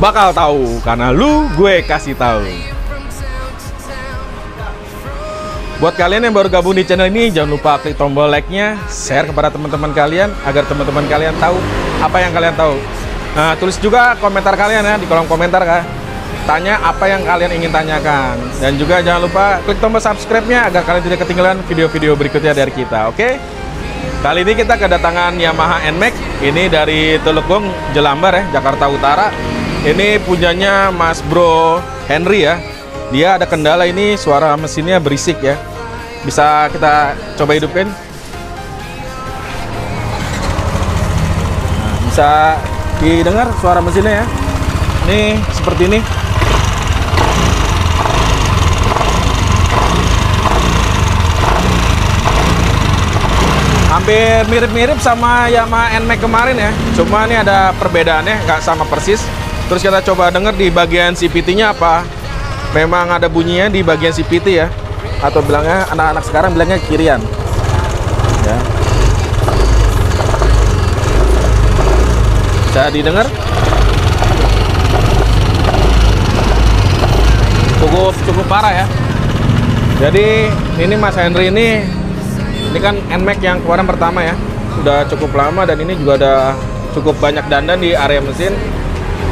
Bakal tahu karena lu gue kasih tahu. Buat kalian yang baru gabung di channel ini, jangan lupa klik tombol like-nya, share kepada teman-teman kalian agar teman-teman kalian tahu apa yang kalian tahu. Nah, tulis juga komentar kalian ya di kolom komentar kan. Tanya apa yang kalian ingin tanyakan, dan juga jangan lupa klik tombol subscribe-nya agar kalian tidak ketinggalan video-video berikutnya dari kita. Oke? Kali ini kita kedatangan Yamaha NMAX ini dari Telukung, Jelambar ya, Jakarta Utara. Ini punyanya Mas Bro Henry ya. Dia ada kendala ini, suara mesinnya berisik ya. Bisa kita coba hidupin. Nah, bisa didengar suara mesinnya ya. Ini seperti ini. Hampir mirip-mirip sama Yamaha NMAX kemarin ya. Cuma ini ada perbedaannya, nggak sama persis. Terus kita coba denger di bagian CVT-nya apa. Memang ada bunyinya di bagian CVT ya. Atau bilangnya, anak-anak sekarang bilangnya kirian ya. Bisa didengar? Cukup parah ya. Jadi ini Mas Henry ini kan NMAX yang kemarin pertama ya. Udah cukup lama dan ini juga ada cukup banyak dandan di area mesin.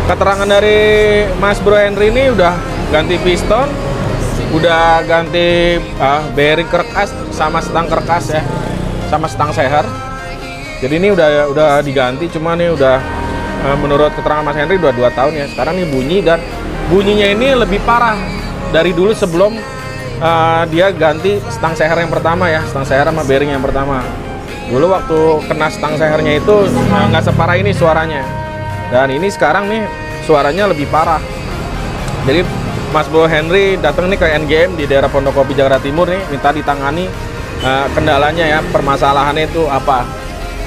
Keterangan dari Mas Bro Henry ini udah ganti piston, udah ganti bearing kerkas sama stang kerkas ya, sama stang seher. Jadi ini udah diganti, cuma nih udah menurut keterangan Mas Henry udah 2 tahun ya. Sekarang nih bunyi, dan bunyinya ini lebih parah dari dulu sebelum dia ganti stang seher yang pertama ya, stang seher sama bearing yang pertama. Dulu waktu kena stang sehernya itu nggak separah ini suaranya. Dan ini sekarang nih suaranya lebih parah. Jadi Mas Bro Henry datang nih ke NGM di daerah Pondokopi Jakarta Timur nih, minta ditangani kendalanya ya, permasalahannya itu apa.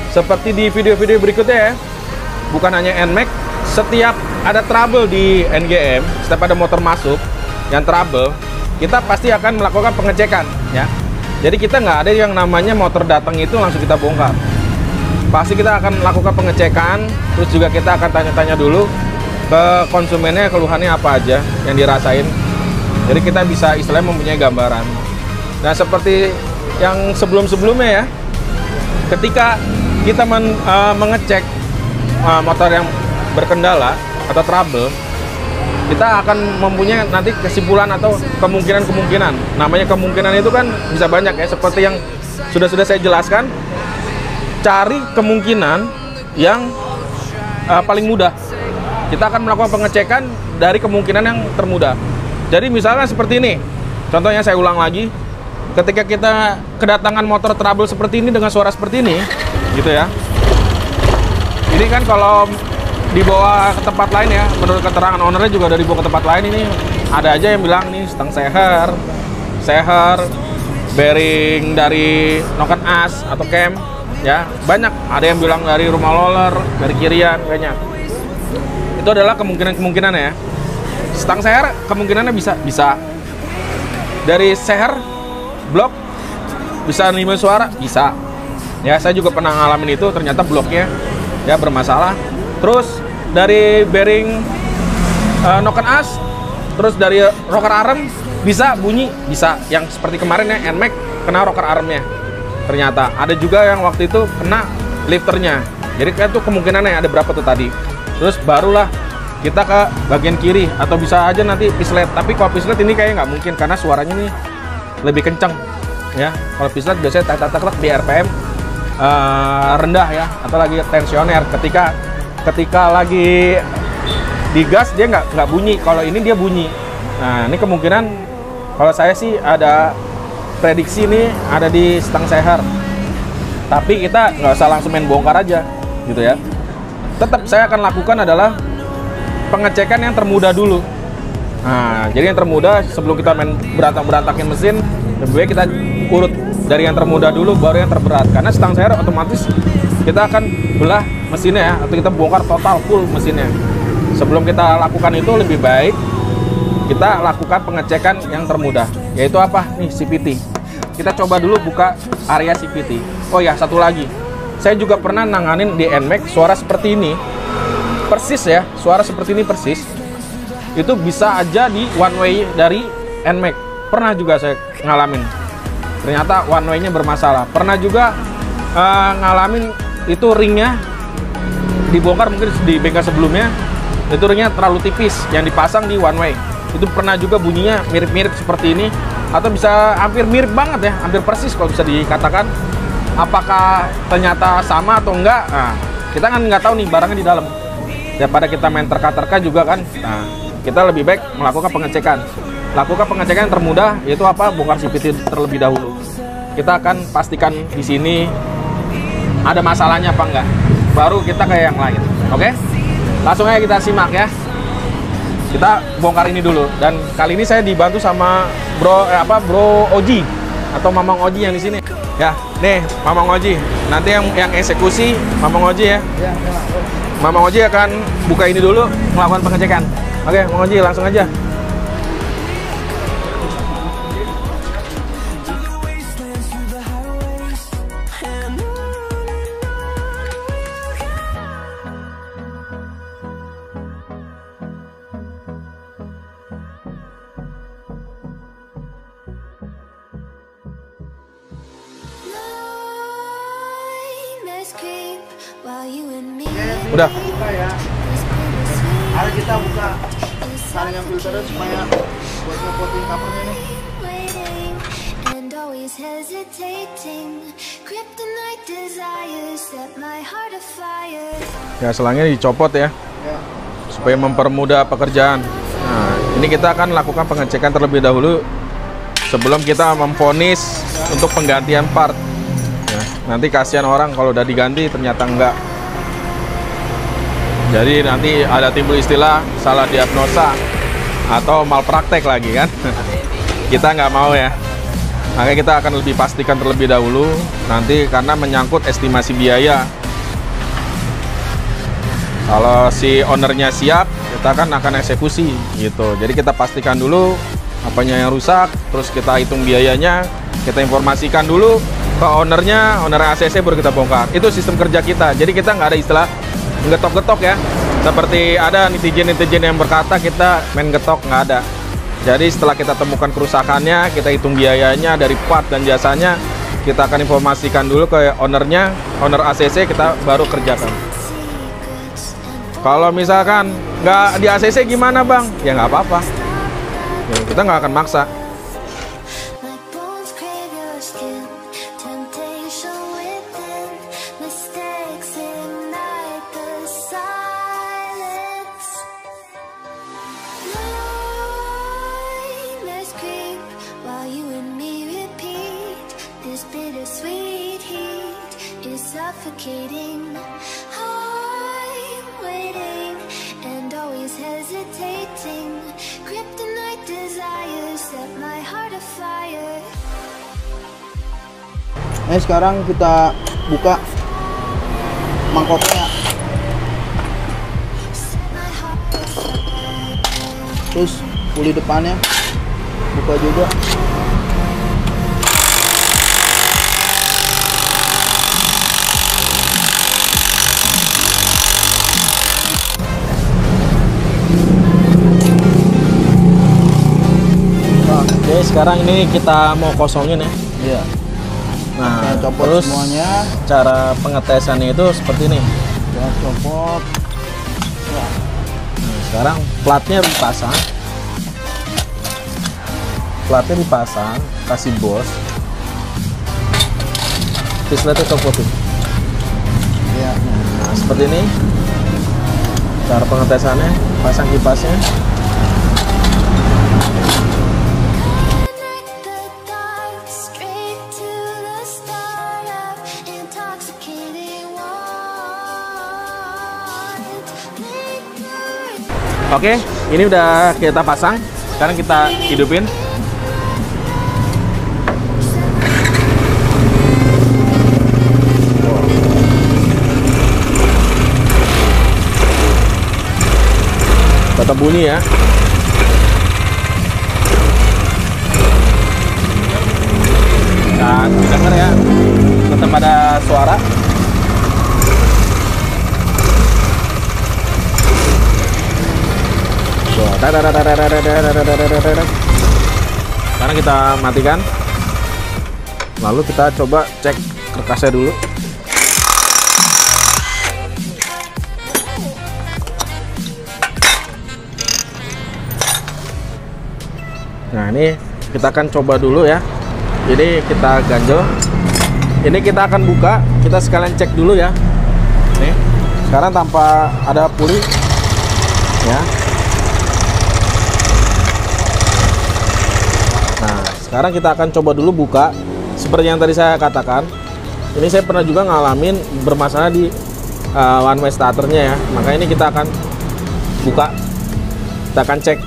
Seperti di video-video berikutnya ya, bukan hanya NMAX, setiap ada trouble di NGM, setiap ada motor masuk yang trouble, kita pasti akan melakukan pengecekan ya. Jadi kita nggak ada yang namanya motor datang itu langsung kita bongkar. Pasti kita akan melakukan pengecekan, terus juga kita akan tanya-tanya dulu ke konsumennya, keluhannya apa aja yang dirasain. Jadi kita bisa istilahnya mempunyai gambaran. Nah, seperti yang sebelum-sebelumnya ya, ketika kita mengecek motor yang berkendala atau trouble, kita akan mempunyai nanti kesimpulan atau kemungkinan-kemungkinan. Namanya kemungkinan itu kan bisa banyak ya, seperti yang sudah saya jelaskan. Cari kemungkinan yang paling mudah. Kita akan melakukan pengecekan dari kemungkinan yang termudah. Jadi misalkan seperti ini. Contohnya saya ulang lagi. Ketika kita kedatangan motor trouble seperti ini dengan suara seperti ini, gitu ya. Ini kan kalau dibawa ke tempat lain ya, menurut keterangan ownernya juga udah dibawa ke tempat lain ini. Ada aja yang bilang nih stang seher, bearing dari noken as atau cam. Ya, banyak. Ada yang bilang dari rumah roller, dari kirian kayaknya. Itu adalah kemungkinan ya. Stang seher kemungkinannya bisa dari seher blok bisa nerima suara, bisa. Ya, saya juga pernah ngalamin itu, ternyata bloknya ya bermasalah. Terus dari bearing noken as, terus dari rocker arm bisa bunyi, bisa. Yang seperti kemarin ya NMAX kena rocker armnya. Ternyata ada juga yang waktu itu kena lifternya. Jadi kan tuh kemungkinannya ada berapa tuh tadi. Terus barulah kita ke bagian kiri, atau bisa aja nanti pislet. Tapi kalau pislet ini kayaknya nggak mungkin karena suaranya nih lebih kenceng ya. Kalau pislet biasanya tak di RPM rendah ya, atau lagi tensioner. Ketika lagi digas dia nggak bunyi. Kalau ini dia bunyi. Nah, ini kemungkinan kalau saya sih ada prediksi ini ada di stang seher. Tapi kita nggak usah langsung main bongkar aja gitu ya. Tetap saya akan lakukan adalah pengecekan yang termudah dulu. Nah, jadi yang termudah sebelum kita main berantakin mesin, lebih baik kita urut dari yang termudah dulu baru yang terberat. Karena stang seher otomatis kita akan belah mesinnya ya, atau kita bongkar total full mesinnya. sebelum kita lakukan itu lebih baik kita lakukan pengecekan yang termudah, yaitu apa? Nih, CVT. Kita coba dulu buka area CVT. Oh ya, satu lagi. Saya juga pernah nanganin di NMAX suara seperti ini. Persis ya, suara seperti ini persis. Itu bisa aja di one way dari NMAX. Pernah juga saya ngalamin. Ternyata one way-nya bermasalah. Pernah juga ngalamin itu ringnya dibongkar mungkin di bengkel sebelumnya. Itu ringnya terlalu tipis yang dipasang di one way. Itu pernah juga bunyinya mirip-mirip seperti ini. Atau bisa hampir mirip banget ya, hampir persis kalau bisa dikatakan. Apakah ternyata sama atau enggak? Nah, kita kan nggak tahu nih barangnya di dalam. Daripada kita main terka-terka juga kan. Nah, kita lebih baik melakukan pengecekan. Lakukan pengecekan yang termudah, yaitu apa? Bongkar CVT terlebih dahulu. Kita akan pastikan di sini ada masalahnya apa enggak. Baru kita kayak yang lain. Oke? Langsung aja kita simak ya. Kita bongkar ini dulu. Dan kali ini saya dibantu sama Bro Oji atau Mamang Oji yang di sini. Ya, nih Mamang Oji. Nanti yang eksekusi Mamang Oji ya. Mamang Oji akan buka ini dulu, melakukan pengecekan. Oke, Mamang Oji langsung aja. Udah. Hari kita buka saringan filternya supaya buat ngepotin covernya nih. Ya, selangnya dicopot ya, supaya mempermudah pekerjaan. Nah, ini kita akan lakukan pengecekan terlebih dahulu sebelum kita memvonis untuk penggantian part. Ya, nanti kasihan orang kalau udah diganti ternyata enggak. Jadi nanti ada timbul istilah salah diagnosa atau malpraktek lagi kan. Kita nggak mau ya. Makanya kita akan lebih pastikan terlebih dahulu nanti karena menyangkut estimasi biaya. Kalau si ownernya siap, kita kan akan eksekusi gitu. Jadi kita pastikan dulu apanya yang rusak, terus kita hitung biayanya, kita informasikan dulu ke ownernya, owner ACC baru kita bongkar. Itu sistem kerja kita. Jadi kita nggak ada istilah getok-getok ya, seperti ada netizen yang berkata kita main getok, nggak ada. Jadi setelah kita temukan kerusakannya, kita hitung biayanya dari part dan jasanya, kita akan informasikan dulu ke ownernya, owner ACC, kita baru kerjakan. Kalau misalkan nggak di ACC gimana bang? Ya nggak apa-apa, ya, kita nggak akan maksa. Suffocating, I'm waiting and always hesitating. Kryptonite desires set my heart afire. Sekarang kita buka mangkoknya. Terus puli depannya buka juga. Oke, sekarang ini kita mau kosongin ya. Iya. Nah, Kita copot terus semuanya. cara pengetesannya itu seperti ini. Kita copot. Ya. Nah, sekarang platnya dipasang. Platnya dipasang, kasih bos. Pisletnya copotin. Iya. Nah, seperti ini. Cara pengetesannya, pasang kipasnya. Oke, ini udah kita pasang. Sekarang kita hidupin. tetap bunyi ya. Nah, dengar ya, tetap ada suara. Sekarang kita matikan. Lalu kita coba cek kerkasnya dulu. Nah, ini kita akan coba dulu ya. Jadi kita ganjel. Ini kita akan buka. Kita sekalian cek dulu ya. Nih, sekarang tanpa ada puli ya. Nah, sekarang kita akan coba dulu buka. Seperti yang tadi saya katakan, ini saya pernah juga ngalamin bermasalah di one way starternya ya. Maka ini kita akan buka, kita akan cek.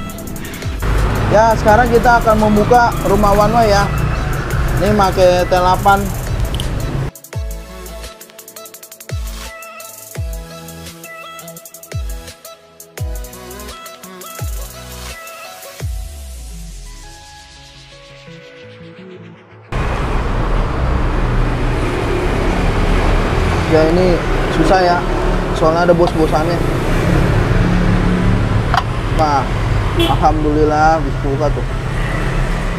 Ya, sekarang kita akan membuka rumah one way ya. Ini pakai T8. Ya, ini susah ya, soalnya ada bos-bosannya. Nah, alhamdulillah bisa buka tuh.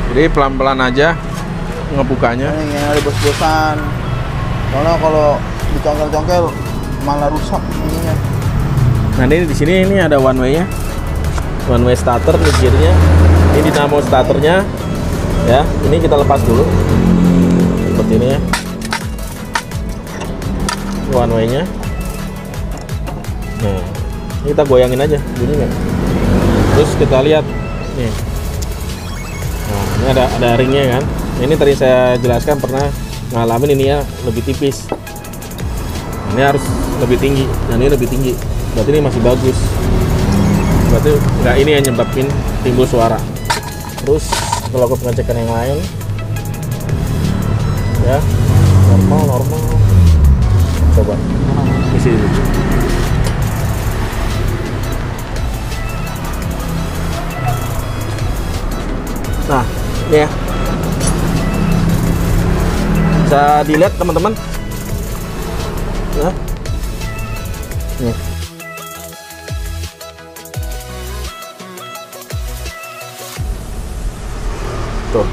Jadi pelan-pelan aja ngebukanya. Ini ada bos-bosan. Soalnya kalau dicongkel-congkel malah rusak ininya. Nah, ini di sini ini ada one way-nya. One way starter di kirinya. Ini dinamo starternya. Ya, ini kita lepas dulu. Seperti ini ya. One way-nya. Nah, ini kita goyangin aja bunyinya. Terus kita lihat nih. Nah, ini ada ringnya kan. Ini tadi saya jelaskan pernah ngalamin ini ya lebih tipis. Ini harus lebih tinggi dan ini lebih tinggi. Berarti ini masih bagus. Berarti nggak ini yang nyebabin timbul suara. Terus kalau ke pengecekan yang lain, ya normal. Coba isi dulu. Nah, ini ya. Bisa dilihat teman-teman. Ya. Nih. Tuh.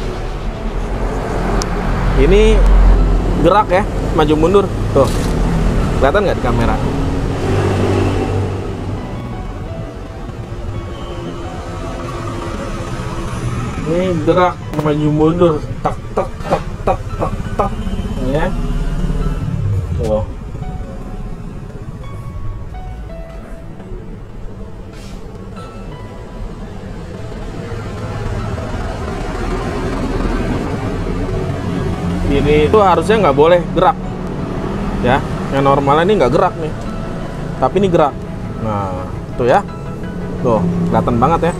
Ini gerak ya, maju mundur. Tuh. Kelihatan nggak di kamera? Ini gerak maju mundur, tak tak tak tak tak tak, ya. Tuh. Ini tuh harusnya nggak boleh gerak, ya. Yang normalnya ini nggak gerak nih, tapi ini gerak. Nah, tuh ya, tuh kelihatan banget ya.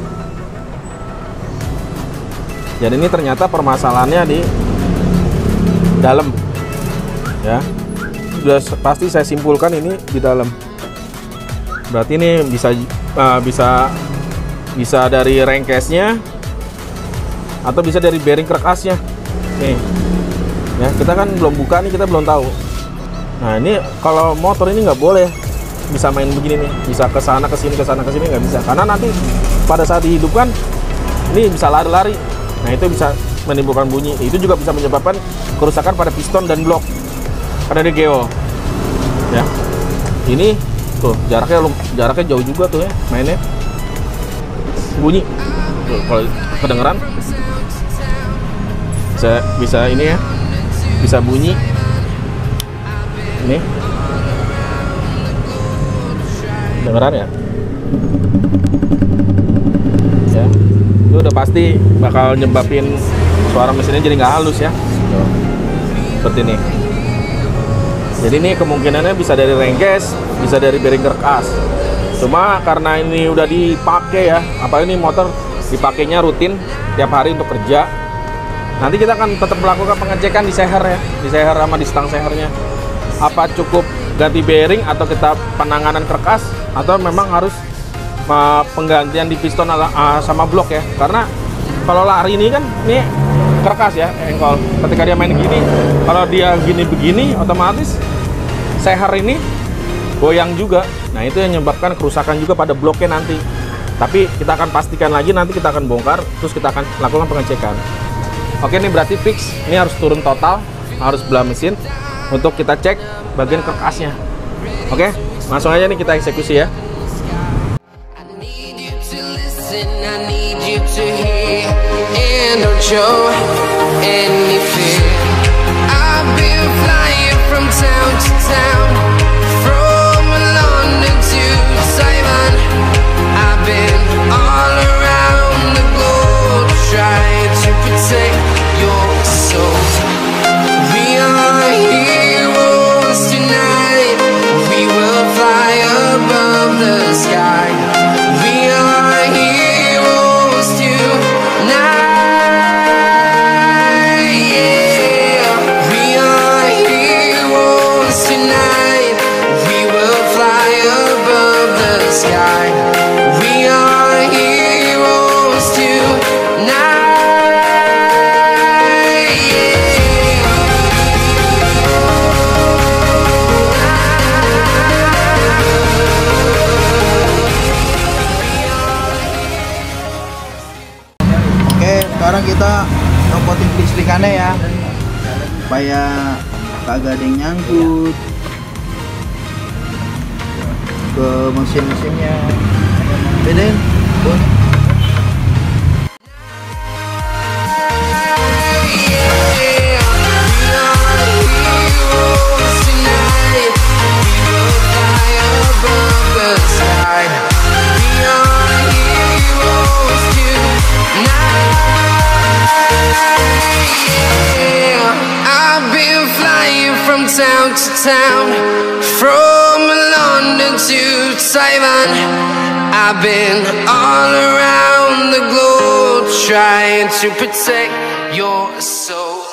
Jadi ini ternyata permasalahannya di dalam, ya. Sudah pasti saya simpulkan ini di dalam. Berarti ini bisa dari rengkesnya atau bisa dari bearing kerkasnya. Nih, ya kita kan belum buka nih, kita belum tahu. Nah, ini kalau motor ini nggak boleh bisa main begini nih, bisa ke sana ke sini nggak bisa, karena nanti pada saat dihidupkan ini bisa lari-lari. Nah, itu bisa menimbulkan bunyi. Itu juga bisa menyebabkan kerusakan pada piston dan blok karena dia geo. Ya, ini tuh jaraknya jauh juga tuh ya mainnya, bunyi. Tuh, kalau kedengeran bisa ini ya, bisa bunyi. Ini dengeran ya, ya itu udah pasti bakal nyebabin suara mesinnya jadi nggak halus ya. Tuh. Seperti ini. Jadi ini kemungkinannya bisa dari rengkes, bisa dari bearing kerkas. Cuma karena ini udah dipakai ya, apalagi ini motor dipakainya rutin tiap hari untuk kerja, nanti kita akan tetap melakukan pengecekan di seher ya, di seher sama di stang sehernya. Apa cukup ganti bearing atau kita penanganan kerkas, atau memang harus penggantian di piston sama blok ya. Karena kalau lari ini kan ini kerkas ya engkol. Ketika dia main gini, kalau dia gini begini otomatis seher ini goyang juga. Nah itu yang menyebabkan kerusakan juga pada bloknya nanti. Tapi kita akan pastikan lagi, nanti kita akan bongkar, terus kita akan lakukan pengecekan. Oke, ini berarti fix. Ini harus turun total, harus belah mesin untuk kita cek bagian kerkasnya. Oke, langsung aja nih kita eksekusi ya. Sekarang kita copotin listrikannya ya, supaya kagak ada yang nyangkut ke mesin-mesinnya. Bedain bos. Town to town, from London to Taiwan, I've been all around the globe trying to protect your soul.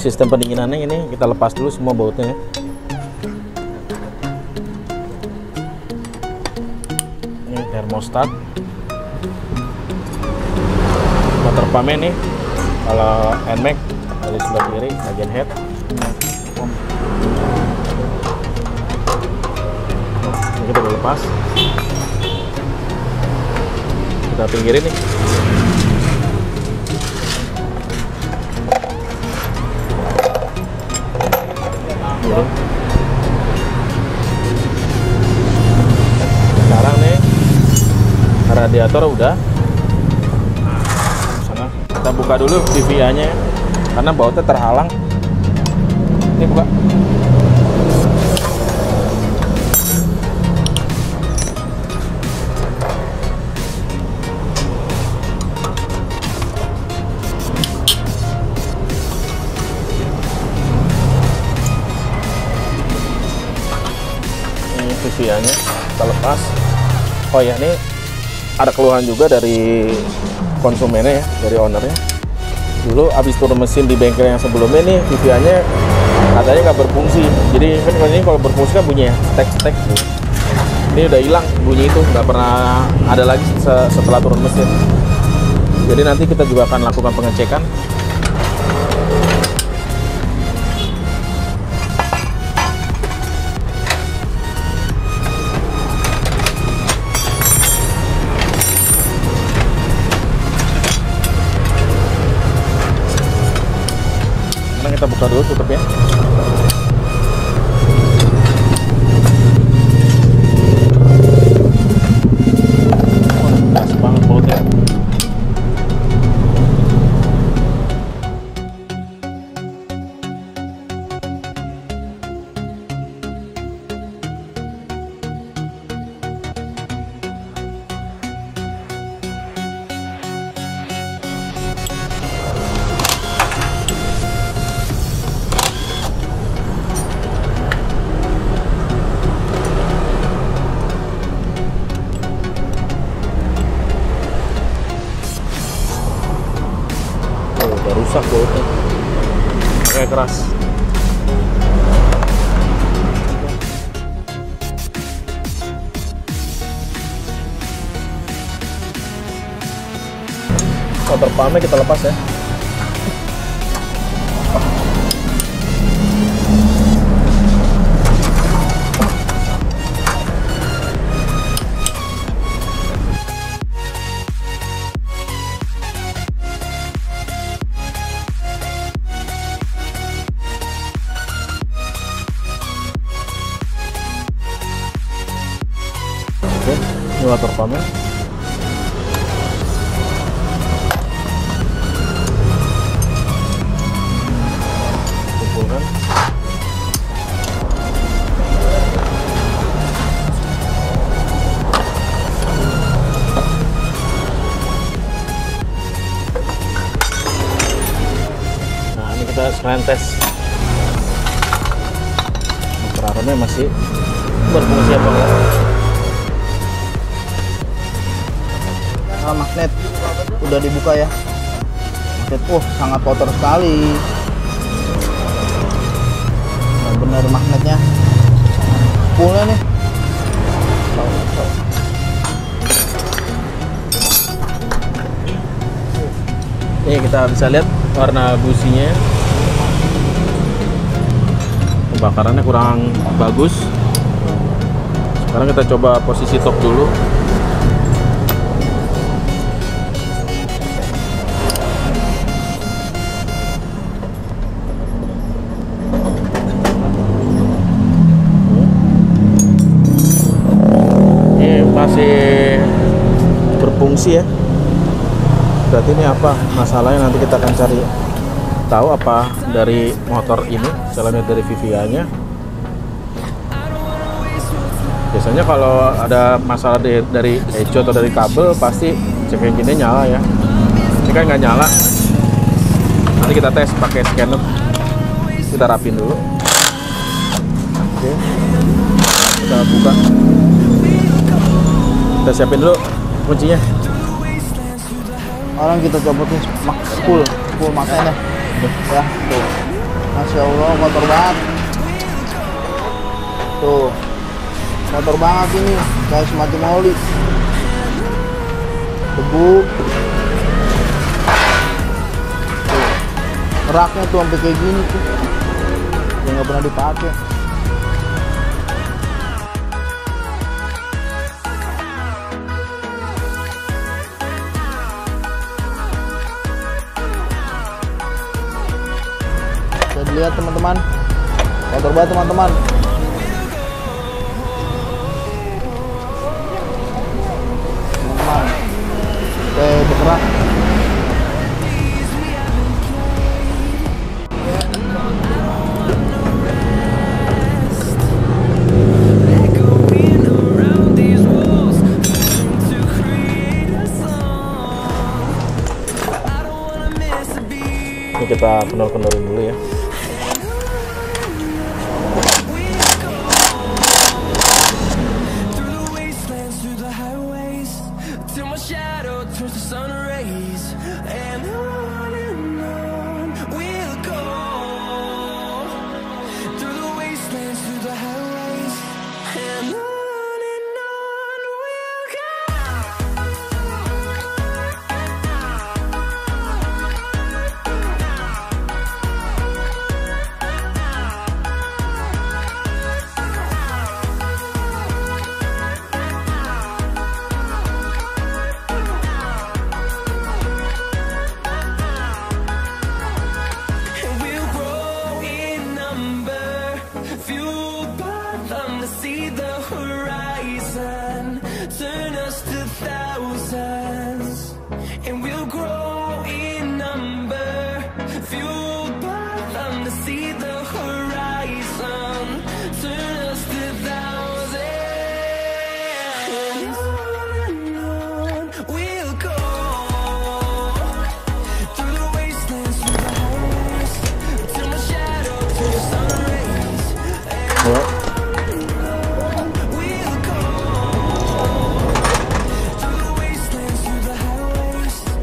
sistem pendinginannya ini kita lepas dulu semua bautnya ya. Ini termostat. Water pumpnya nih, kalau NMAX dari sebelah kiri bagian head. Ini kita udah lepas. Kita pinggirin nih. Sekarang nih radiator udah. Sana kita buka dulu VVA-nya ya, karena bautnya terhalang. Ini buka. VVA-nya kita lepas. Oh ya, ini ada keluhan juga dari konsumennya ya, dari ownernya. Dulu abis turun mesin di bengkel yang sebelumnya nih, VVA-nya katanya nggak berfungsi. Jadi kan ini kalau berfungsi kan bunyi ya, stek gitu. Ini udah hilang bunyi itu, nggak pernah ada lagi setelah turun mesin. Jadi nanti kita juga akan lakukan pengecekan. Kita buka dulu tutupnya. Pas banget bautnya. Rusak bautnya, kayak keras. Water pumpnya kita lepas ya. Oke, ini water pumpnya. Kumpulkan. Nah, ini kita sekalian tes. Motor masih berfungsi apa enggak? Nah, magnet udah dibuka ya. Magnet, sangat kotor sekali. Nah, bener magnetnya. Fullnya nih. Ini kita bisa lihat warna businya. Pembakarannya kurang bagus. Sekarang kita coba posisi top dulu. Ini masih berfungsi ya. Berarti ini apa masalahnya, nanti kita akan cari tahu apa dari motor ini. Saya lihat dari VVA-nya. Biasanya kalau ada masalah dari echo atau dari kabel, pasti check engine-nya nyala ya. Ini kan nggak nyala. Nanti kita tes pakai scanner. Kita rapin dulu. Oke. Kita buka. Kita siapin dulu kuncinya. Orang kita copotin full magnetnya. Ya, tuh. Masya Allah, kotor banget. Tuh, kotor banget ini, kayak semacam oli. Debu. Tuh, raknya tuh sampai kayak gini tuh, yang nggak pernah dipakai. Bisa dilihat teman-teman, kotor banget teman-teman. Oke, bergerak. Ini kita kendor-kendorin dulu ya.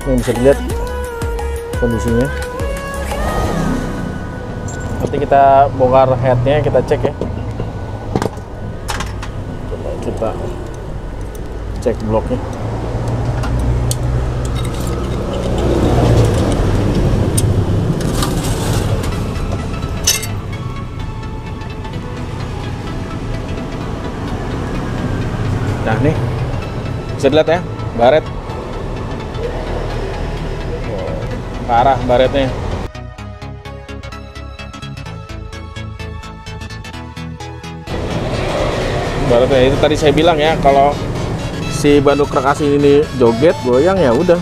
Ini bisa dilihat kondisinya. Nanti kita bongkar headnya, kita cek ya. Coba kita cek bloknya. Nah nih, bisa dilihat ya, baret. Parah baretnya. Baretnya itu tadi saya bilang ya, kalau si ban krek AC ini joget, goyang ya udah.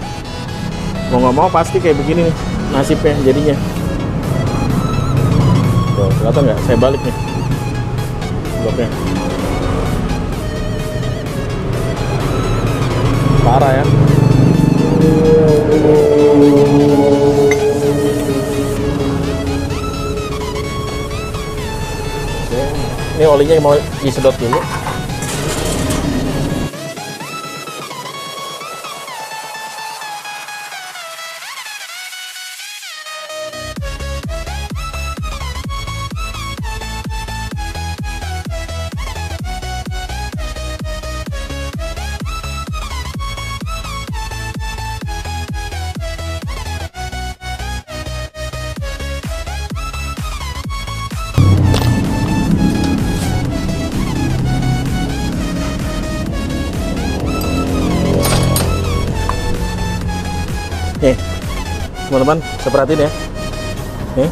Mau nggak mau pasti kayak begini nih nasibnya jadinya. Tuh, kelihatan nggak? Saya balik nih bloknya. Parah ya. Ini olinya mau disedot dulu. Nih, teman-teman, saya perhatiin ya. Nih,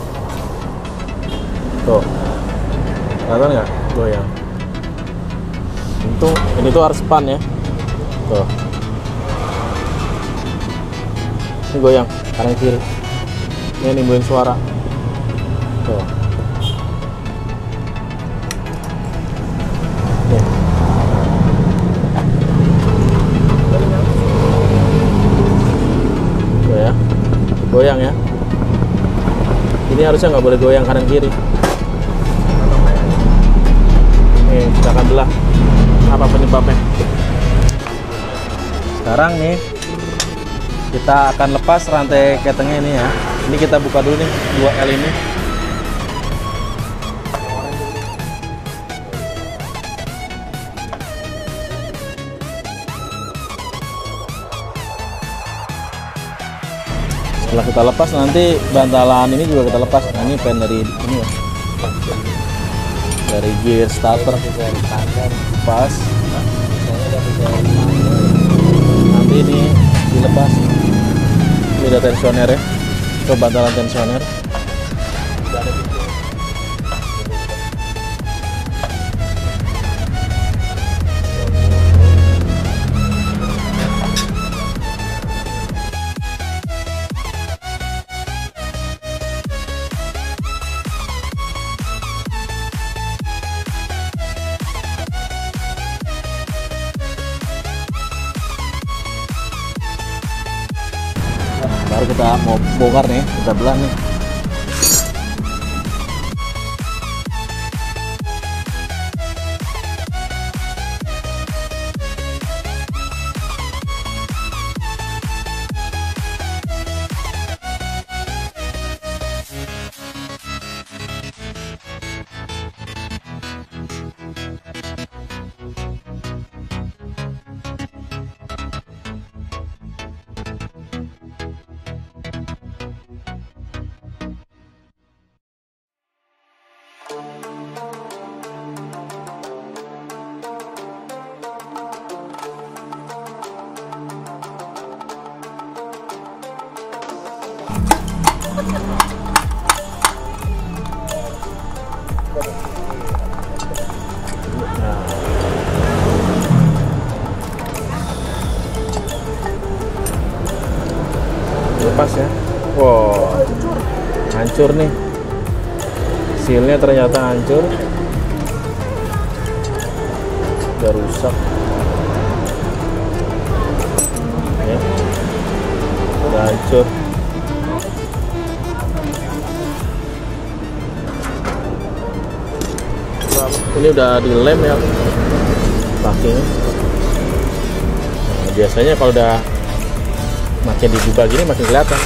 tuh, kelihatan nggak? Goyang. Ini tuh harus span ya. Tuh, ini goyang kanan kiri. Ini nimbulin suara. Tuh. Nih. Goyang ya. Ini harusnya nggak boleh goyang kanan kiri. Nih, kita akan belah apa penyebabnya. Sekarang nih kita akan lepas rantai ketengnya ini ya. Ini kita buka dulu nih 2L ini. Setelah kita lepas nanti bantalan ini juga kita lepas. Nah, ini pen dari ini ya, dari gear starter pas. Nanti ini dilepas. Ini ada tensioner ya, itu bantalan tensioner. Baru kita mau bongkar nih, kita belah nih. Lepas ya. Wow, hancur nih, sealnya ternyata hancur, udah rusak ya, udah hancur. Ini udah dilem ya packingnya. Nah, biasanya kalau udah makin dibuka gini makin kelihatan.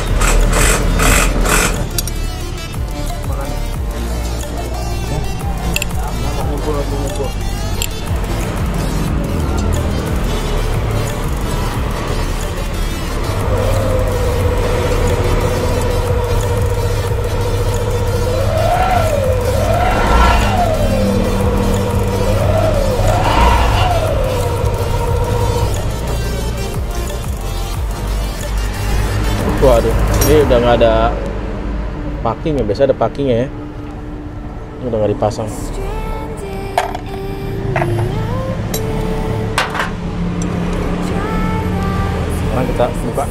Waduh, ini udah nggak ada packing ya, biasa ada packingnya ya. Ini udah nggak dipasang. Sekarang kita buka.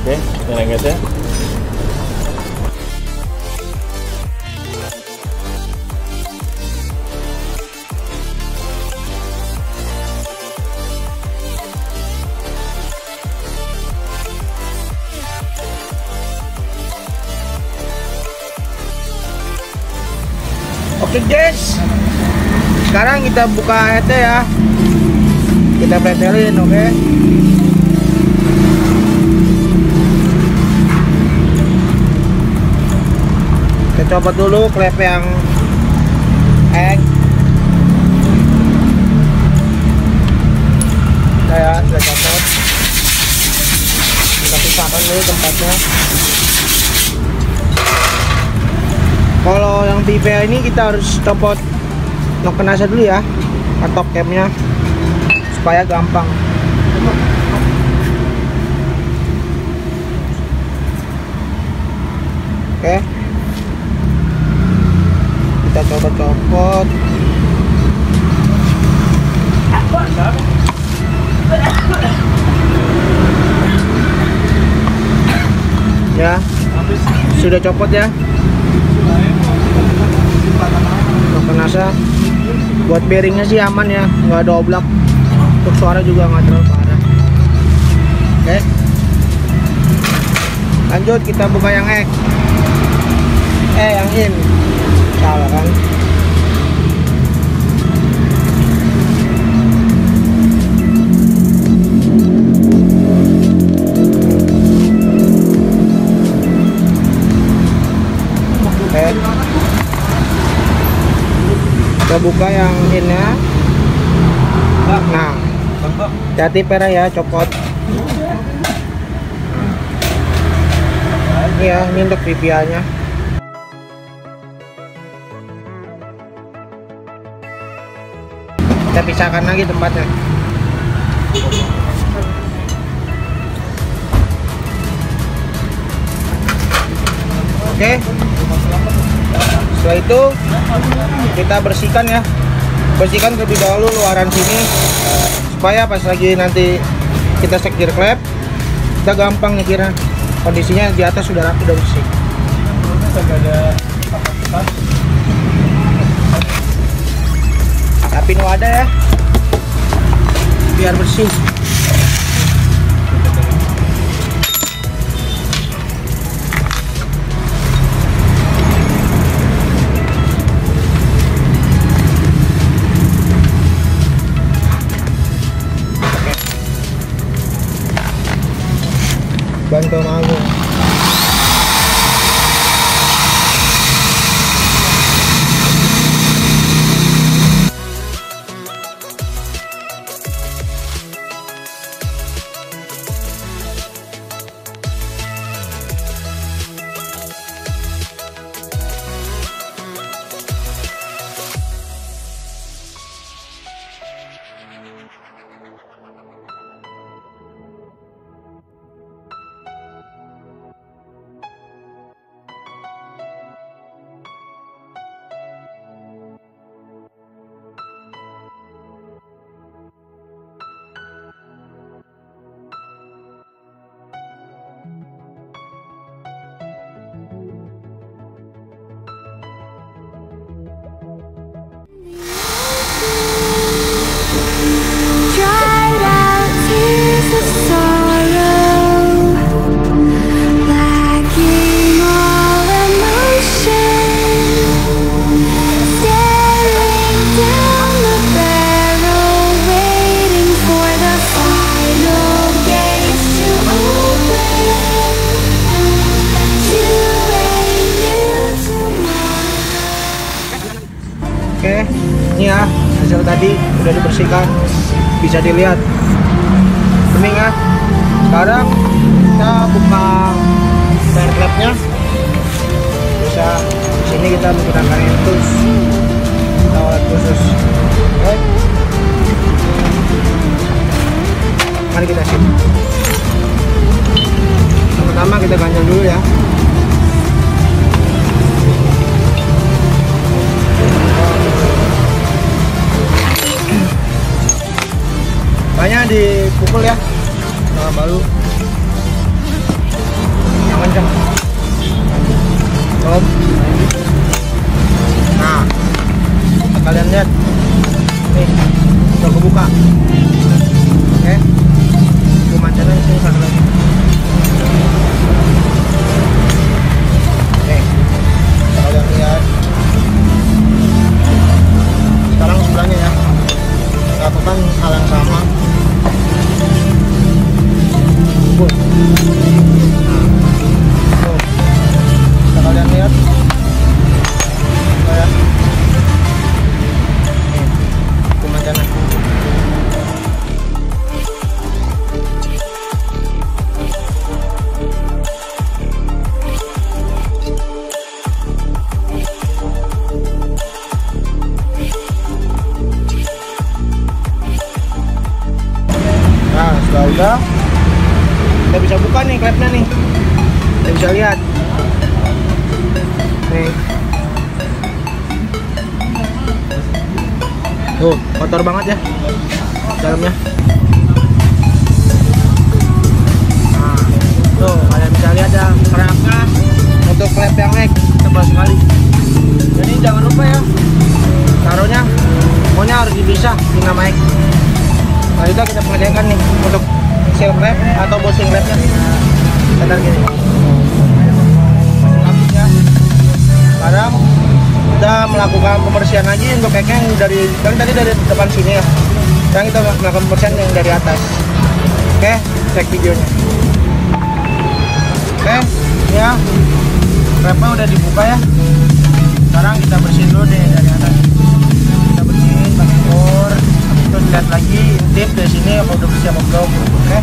Oke, nyalain gasnya. Oke guys, sekarang kita buka headnya ya, kita pretelin. Oke, kita copot dulu klep yang egg. Sudah copot, kita pisahkan dulu tempatnya. Kalau yang PPL ini kita harus copot nok penasa dulu ya. atau camnya supaya gampang. Oke, kita coba copot. Ya, sudah copot ya. Penasa buat bearingnya sih aman ya, nggak ada oblak. Untuk suara juga nggak terlalu parah. Oke, lanjut kita buka yang X. Yang in salah kan. Kita buka yang innya. Nah, hati-hati pera ya, copot. Ini ya, ini untuk VVA-nya. Kita pisahkan lagi tempatnya. Oke. Setelah itu kita bersihkan ya. Bersihkan terlebih dahulu luaran sini supaya pas lagi nanti kita cek gear klep kita gampang nyetirnya. Kondisinya di atas sudah rapi, udah bersih. Tapin wadah ya biar bersih. Bantu aku. Dried out tears of sorrow, lacking all emotion, staring down the barrel, waiting for the final gates to open to a new tomorrow. Oke, ini ya hasil tadi udah dibersihkan, bisa dilihat bening ya. Sekarang kita buka tire clapnya. Bisa di sini kita menggunakan tools atau alat khusus. Oke, mari kita sip. Pertama kita ganjel dulu ya. Banyak dipukul ya, sama baru yang kencang. Nah, kalian lihat nih, udah kebuka. Oke, kumancannya di sini satu lagi. Oke, kalian lihat. Sekarang sebelahnya ya, lakukan hal yang sama. Nah, kalian lihat kayak pemandangan. Kita bisa buka nih klepnya nih. Kita bisa lihat. Nih. Tuh, kotor banget ya dalamnya. Nah, tuh kalian bisa lihat ya keraknya untuk klep yang naik tebal sekali. Jadi jangan lupa ya, taruhnya pokoknya harus dipisah hingga naik. Nah, itu kita pengerjakan nih untuk seal klep atau bosing klepnya. Sebentar gini. Habisnya sekarang kita melakukan pembersihan lagi untuk keknya yang dari tadi dari depan sini ya. Sekarang kita melakukan pembersihan yang dari atas. Oke, cek videonya. Oke, ya klepnya udah dibuka ya. Sekarang kita bersihin dulu deh dari atas. Kita bersihin pakai bor. Terus lihat lagi intip dari sini apa udah bersih apa belum. Oke.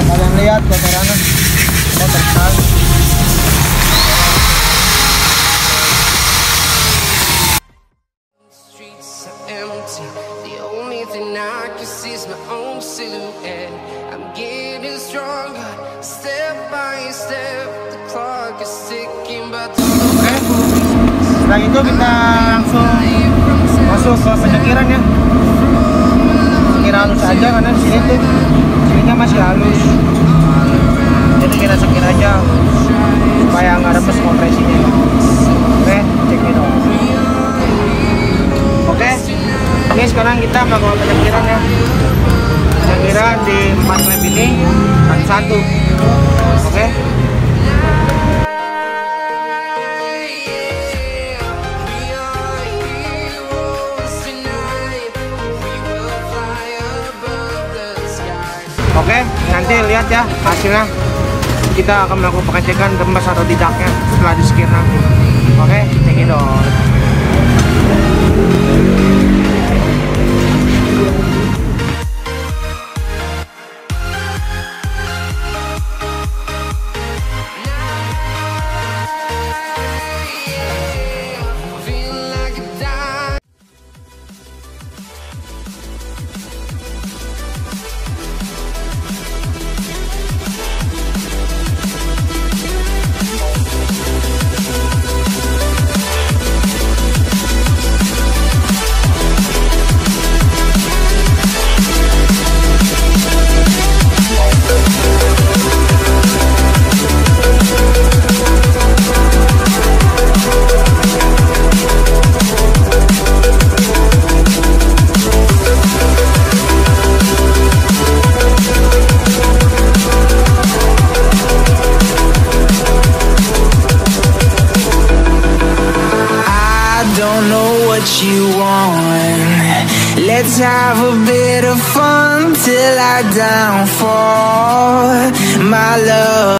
Kalian lihat kotorannya kotor sekali. Streets are empty. The only thing I can see is my own silhouette. I'm getting stronger, step by step. The clock is ticking, but Setelah itu kita langsung masuk ke penyekiran ya. Sekira halus aja karena sini tuh sininya masih halus. Jadi kita sekir aja supaya nggak remes kompresinya. Oke, cek it out. Oke, ini sekarang kita melakukan penyekiran ya. Penyekiran di 4 klep ini satu. Oke. Oke, nanti lihat ya hasilnya. Kita akan melakukan pengecekan remes atau tidaknya setelah di sekir nanti. Oke, check it out. You want. Let's have a bit of fun till I downfall, my love.